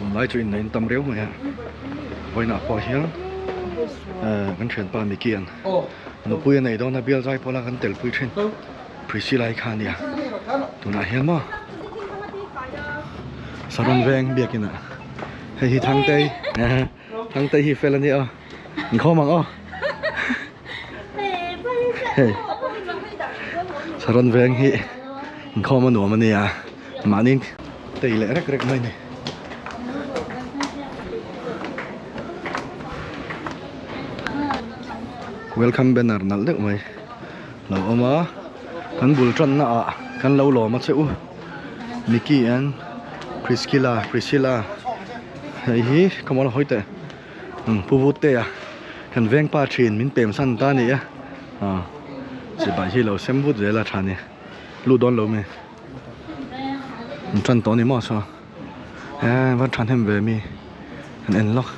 tụi lái chuyện này tâm réo mày với nạp bỏ hiếng cái chuyện ba mươi kiện nó bùi này đó nó biếng dai bỏ là cái tel bùi trên Priscilla khăn đi tụi này hiếng mà sao đông veng biếng kìa hay thằng tây hi phê lên đi mình khó mang hey sao đông veng hi mình khó mà nổ mà nè mà nên tỷ lệ rất mấy này welcome banner nal được mày lâu mà kan bul tròn na kan lâu lo mà chịu Mickey and Priscilla hi come on hoite pu vute kan veng pa thin min pem san ta ni chỉ bài hi lo sem vut là thani lu don lo me tròn to ni mo so vẫn tròn thêm về mi kan en lock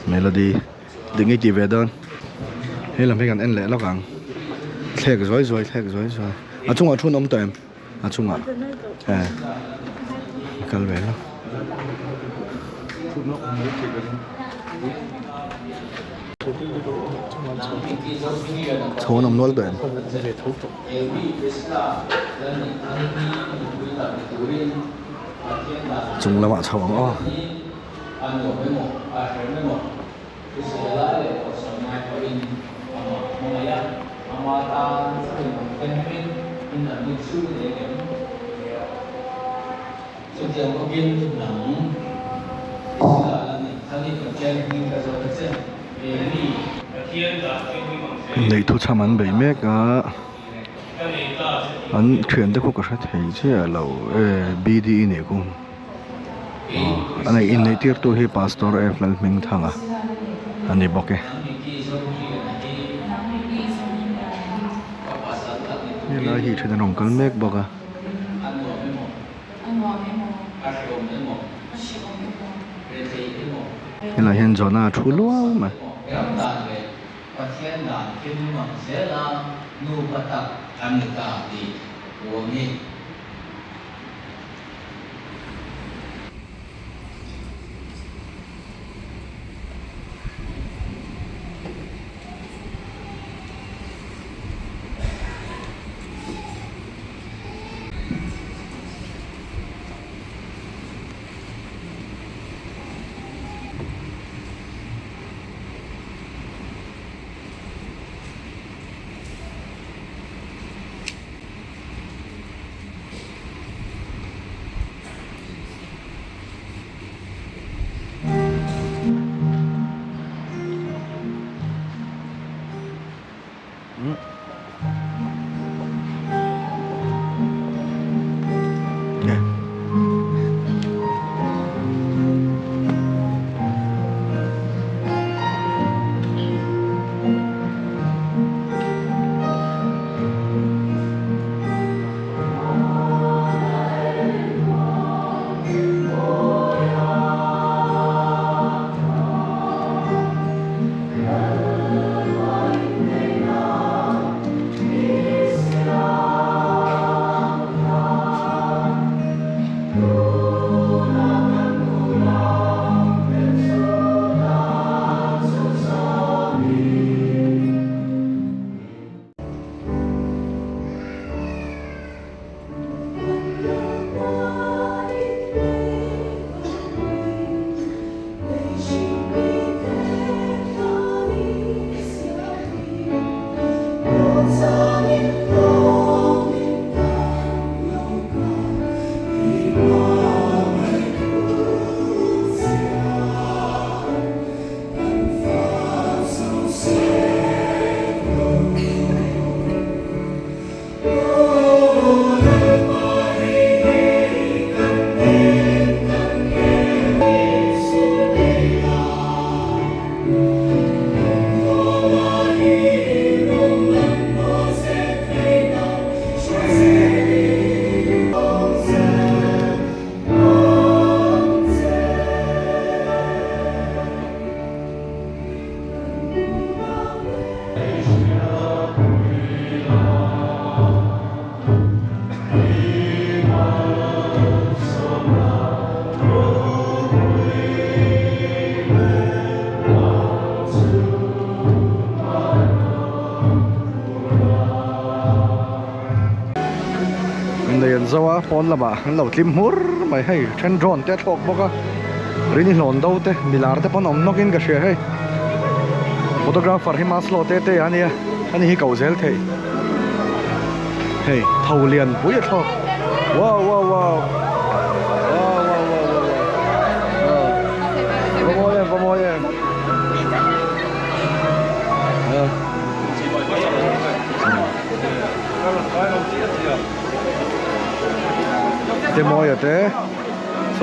melody đừng nghĩ gì về đơn hay là mấy cái anh lẽ nó càng thẹt rồi à chung ở chung ông tèm à chung à cái về đó chung ông nói tèm chung là bạn chồng này thu chăm ăn bảy mét ăn chuyển tới cuộc sống thấy chứ ở lầu BD này cũng anh này in này tiệt tôi hi pastor Eflan Minh thằng anh này bọc cái như là hi trên đồng cân mét bọc như là hiện giờ na chú lúa mà này anh zawa phone là bà anh lâu tim mur mày hay trên drone tết hộp bốc á rini lon đâu thế milar thế pon ông nó kinh cái gì hay photographer himas lo tê anh hi cầu zel thế hey thầu liền búi thôi wow wow wow vamos em thế moi ở thế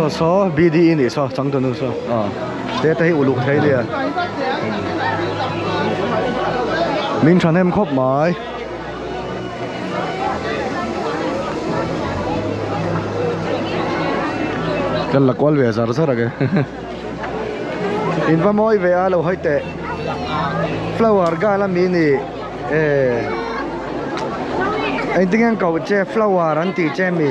so BD này so chẳng tuần nữa so thế thấy ủ lục thấy đi à mình chọn em khóc mãi cần là quan về giờ rất là cái in va moi về alo hơi tệ flower gala mini anh tiếng anh cầu che flower anh thì che mì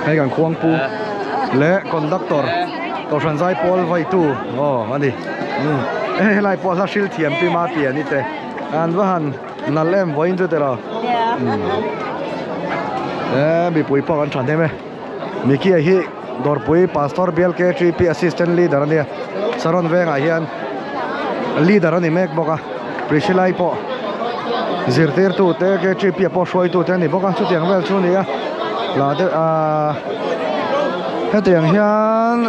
hay càng khoang pu lẽ conductor tàu sản giải Paul vai tu anh đi lại Paul là siêu thiểm pi ma tiền đi thế anh vẫn nãy em với anh tôi rồi bị bụi bọc anh chọn thế mấy mi kia hi dor bụi pastor BLK GP assistant leader anh đi saron về ngay hiền leader anh đi make bọc à Priscilla po zirtir tu te ke GP po shoi tu te ni bọc à chút tiếng về chút này là thế hết tiếng hiền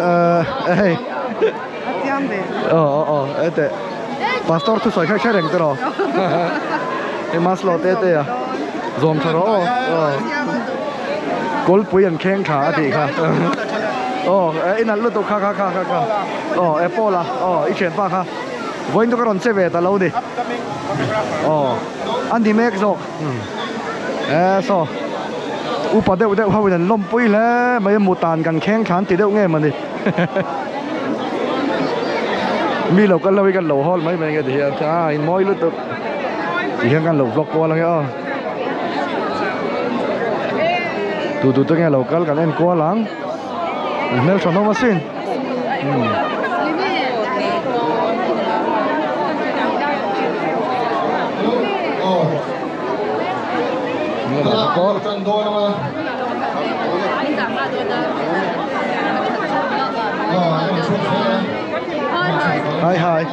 thế pastor tu soi khai rèn thế rồi em mas lo te à zoom cho nó col bụi anh khen khá thì khá anh ăn lúc tôi khá Apple là ít chuyện ba khá với tôi có đòn xe về ta lâu đi anh đi make rồi so upa đều đều hoa lom bụi lẽ mấy một tàn gần khen khá thì đều nghe mà đi mi lâu cái lâu hol mấy cái thì anh mỗi lúc tôi chỉ hiện cái lâu vlog qua là nghe tu tu nghe local kan en ko lang mel chano masin hai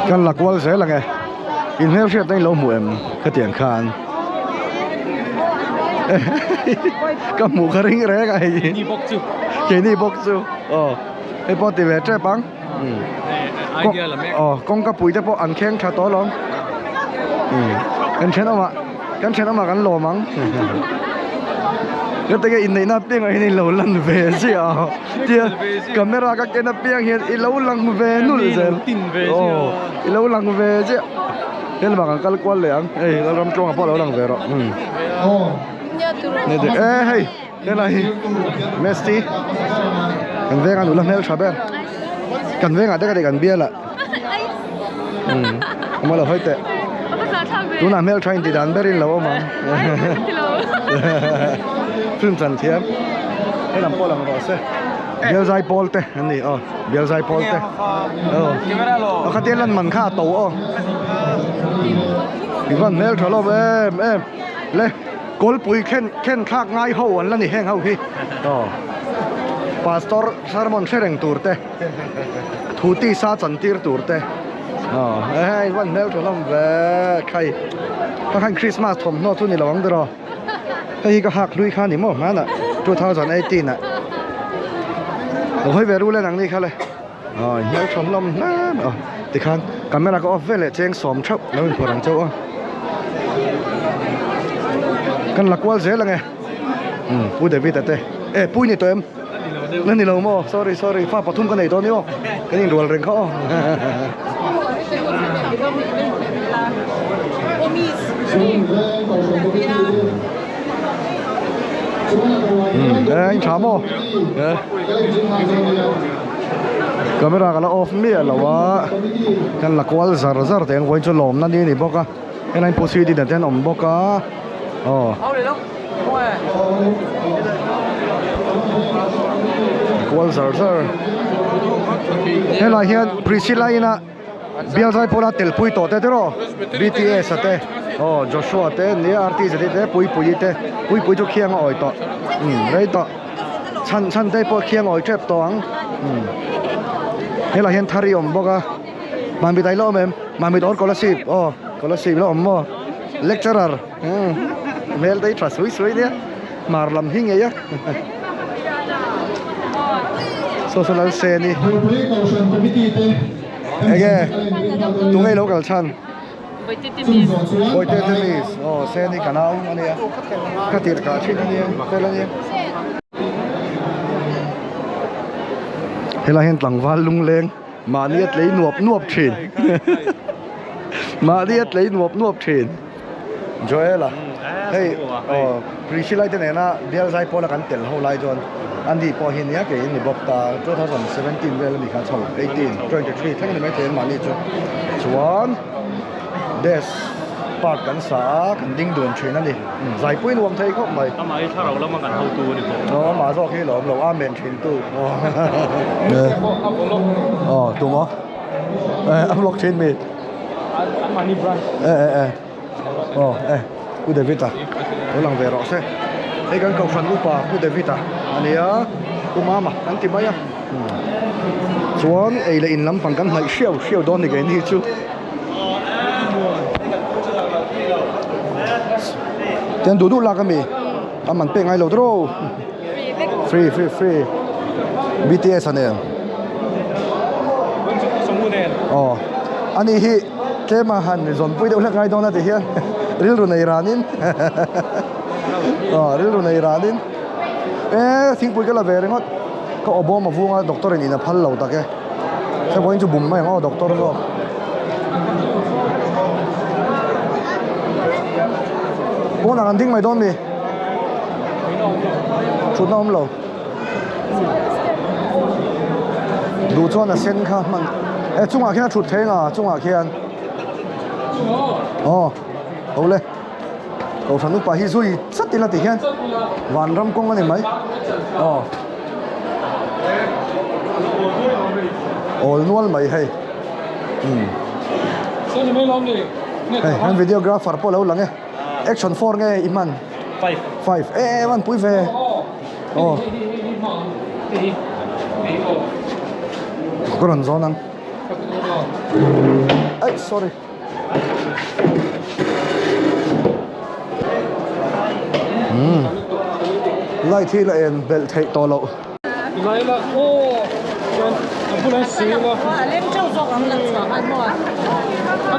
kan lạc wal sẽ là nghe in mel sẽ tay lâu muộn cái tiền khan cái mũ cái ring rẽ cái gì cái này bốc chu cái bao tiền về trái băng con cái bụi cái bao ăn khen khá to lắm cái chén mà cái lò mắng cái cái in này nó tiếng này lâu lần về chứ thì camera cái nó tiếng hiện lâu lần về nữa rồi lâu lần về chứ cái là bằng cái quan liền nó làm trong bao lâu lần về rồi này được hey cái này Messi cần về ăn uống làm heo chả bên cần về ăn cái cần bia là mà là hơi tệ tôi làm heo train thì đàn bé lên lâu mà phim trần thiệp cái làm Paul làm rõ xe bia dai Paul tệ anh đi bia dai Paul tệ cái tiền lần mình khá tàu cái con heo chả lo em lên col bụi khen thác ngay hậu anh là ni heng hậu khi pastor sermon sereng turte thu ti sa chan tir turte aiวันแล้วจะลองvềใครก็คันคริสต์มาสถมนอทุนนี่ระวังเด้อไอ้ก็หักลุยคันนี่มั้งมันอ่ะ2018อ่ะเราให้เวรู้แล้วหนังนี่เขาเลยแล้วชมลมน้ำติคันกัมเมราก็ออฟเวลเลยเจงสอมชับแล้วเป็นผู้หลังเจ้ากันหลักว่าเสียละไงพูดเดวิดแต่พูดนี่ตัวเอ็มนั่นนี่เราโม่ sorry ฟ้าปทุมกันไหนตัวนี้โม่กันยังรัวเร่งเขาanh chả mô camera cái là off mía là quá cái là qual zar thì anh quay cho lòmนั่นนี่bóc á anh post đi để anh ổn bóc á qual zar hay là hiện Priscilla ina bial zai pola tel pui to te ro BTS ate Joshua te ni artist te pui chu khiang oi to rei to chan te po khiang oi trap to ang hela hian thari om boka man bi dai lo mem man bi or scholarship lo om mo lecturer mel dai tra sui dia mar lam hing ya social se ni ege tungai local chan boite temis se ni kanau ania katir ka thi ni pela ni hela hen tlangwal lungleng maniat lei nuop thin maniat lei nuop thin joela hey priscilla te na bial zai pola kan tel ho lai jon andi po hin ya ke ni bokta 2017 vel mi kha chho 18 23 thang ni mai ten mani chu chuan des part kan sa kan ding don thin ani zai pui nuam thai khop mai amai tharo la ma kan ho tu ni ma zo khi lo amen thin tu tu mo unlock thin mi mani brand ku David à tôi làm về rõ xe đây cái cầu phần upa ku David à anh ấy ku mama anh tìm mấy à xuống ấy là in lắm bằng cái này siêu đón thì cái này chứ tiền đủ là cái gì anh mình pay ngay lâu rồi free BTS anh em anh ấy cái mà hắn dọn bụi đâu là ngay đó là thế hiện ril ru nei ranin ril ru nei ranin thing pui kala ve rengot ko oboma vunga doctor ni na phal lo ta ke se boin chu bum mai ngo doctor zo bona kan ding mai don mi chut na om lo du chuan a sen kha man chunga khian chut thenga chunga khian ole cầu sản upa hi zui rất là tỷ hiền vạn ram công cái này mấy nuôi mấy hay anh videographer po lâu lắm nghe action 4 nghe iman 5 man pui về có lần gió nắng sorry lại thi lại bel thấy to lộ lại là不能洗了连就说我们的车还么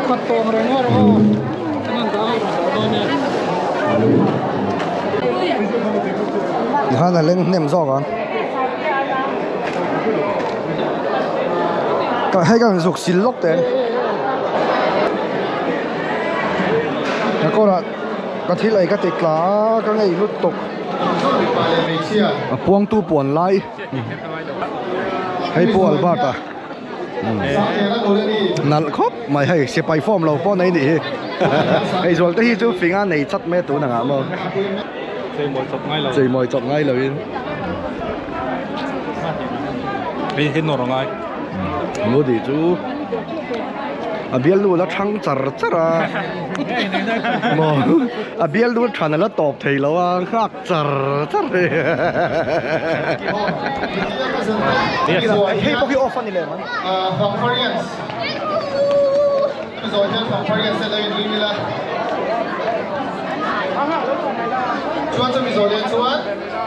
bắt to rồi nghe rồi nên đó ha là lên nem gió con cái hay cái dục xin lốc đấy cái con là cái thi lại cái tịch lá cái ngày lút tục buông tu buồn lại hay buồn bát à năn khóc mày hay sẽ bay form lâu phong này đi hay rồi tới chú phiền anh này chắc mấy tuổi nào mà chơi mồi chọc ngay lời đi hết nổi rồi ngô đi chú biel lu la chang char chara mo biel lu than la top thei lo a khak char char hey poki off ani le man from Koreans so I from Koreans la in mila chuan so mizo le chuan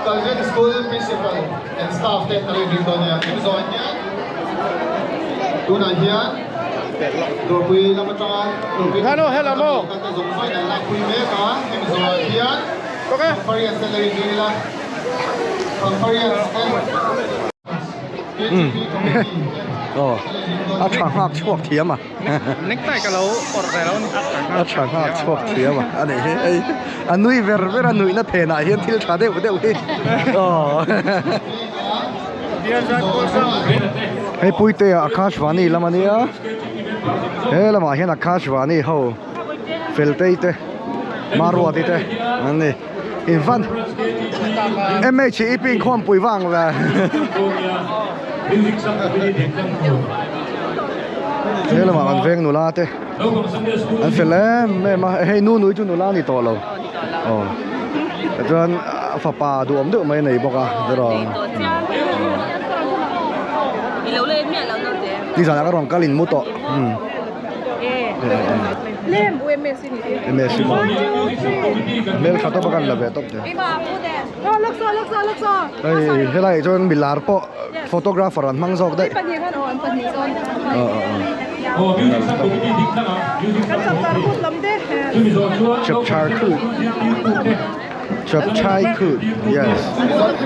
Calvin school principal and staff te tali dim don ya mizo nya tunan hian đồ quy làm cho đồ quy hello hello mo ta dùng phơi này là quy mé cả em rồi hiền ok Korean sẽ lấy đi là Korean chàng hạc chuộc thiếm à nick tay cả lâu ở đây lâu chàng hạc chuộc thiếm à anh ấy anh nuôi về anh nuôi nó thế này hiện thiếu trả đều đều đi hey pui te Akashvani lamania he lama hian Akashvani ho felte te marwa te ani in van mh ipin khom pui wang la thế là mà ăn veng nụ la thế ăn phải lem mẹ mà hay nuôi chú nụ la thì to lâu cho nên phá pa đủ ấm được mấy này bọc à rồi đi ra cái rong cá linh mút to Lem UMS ini. MS Mel khát tóc bagan là về tóc thế Laksa. đây thế này cho nên bị lár po photographer ăn mang dọc đấy Pani kan on pani on. Kan sakar kut lam de. chập chai khử yes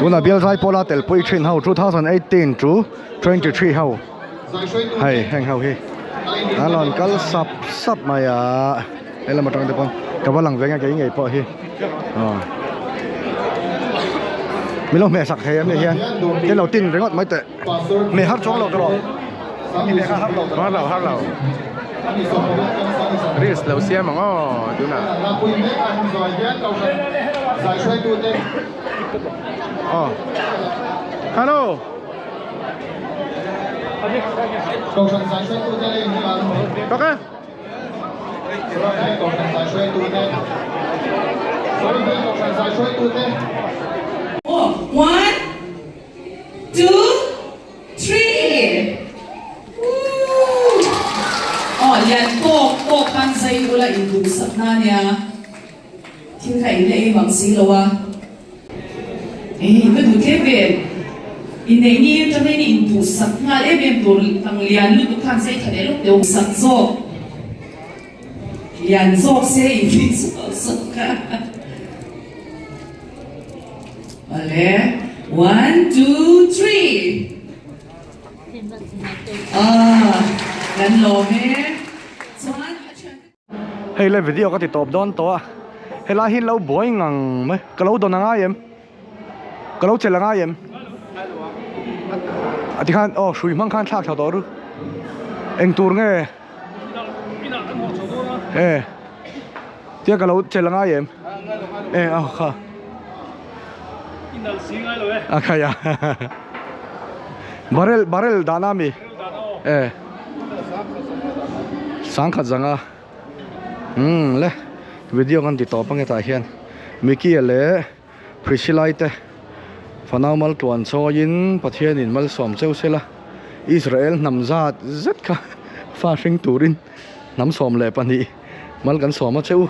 tu na biel zai pola tel pui chin hau 2018 to 23 hau hay hang hau hi alon kal sap maya ela matang de pon kawalang venga cái ngai po hi milo mẹ sặc hay em này hiền cái đầu tiên ngót mấy tệ mẹ hát chóng lầu đó mẹ hát lầu Ris lầu xe mà ngó chú nào hello ok 1, 2, 3. Yan po kan say ula indusap na niya. Tingkai na ibang silawa. Ito Kevin. Inay niyo ito na indusap nga. Eben to panglian luto kan say kanelok yung sakso. Yan sok say indusap ka. Vale. 1, 2, 3. Gan lo he. hay là video có thể top đón to hay là hin lâu bối ngang mấy cái lâu đó là ai em cái lâu chơi là ai em thì khan suy mang khan thác theo đó rồi anh tour nghe tiếc cái lâu chơi là ai em kha kha ya barrel dana mi sang khát zanga le video kan ti top ang ta hian Mickey le Priscilla te fanau mal tuan choin pathian in mal som cheu sela Israel namzat zat kha fa hring turin nam som le pani mal kan som cheu